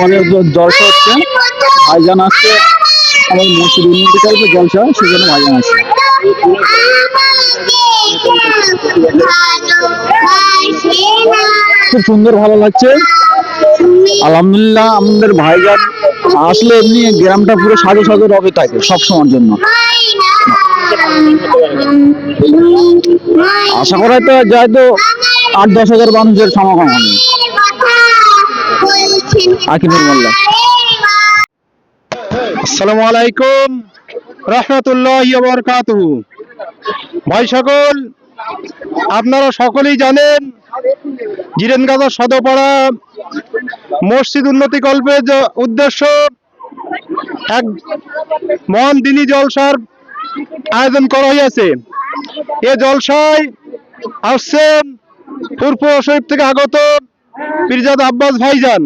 অনেক জলসা হচ্ছে, ভাইজান আসছে আমার মসজিদ উন্নতি করবে জলসা, সেই জন্য ভাইজান আসছে। খুব সুন্দর, ভালো লাগছে আলহামদুলিল্লাহ। আমাদের ভাইজান আসলে এমনি গ্রামটা পুরো সাজো সাজো রবে থাকে সব সময়ের জন্য। আশা করা তো যায় তো 8-10 হাজার মানুষের সমাগম হবে। আকিবুর মোল্লা। আসসালামু আলাইকুম রাহমাতুল্লাহি ওয়া বারাকাতুহু। ভাই সকল, আপনারা সকলেই জানেন জিরেনগাজা সদরপাড়া মসজিদ উন্নতি কল্পের উদ্দেশ্য এক মহান দিনী জলসার আয়োজন করা হয়েছে। এ জলসায় আসছেন পূর্ব শরীফ থেকে আগত পীরজাদা আব্বাস ভাইজান।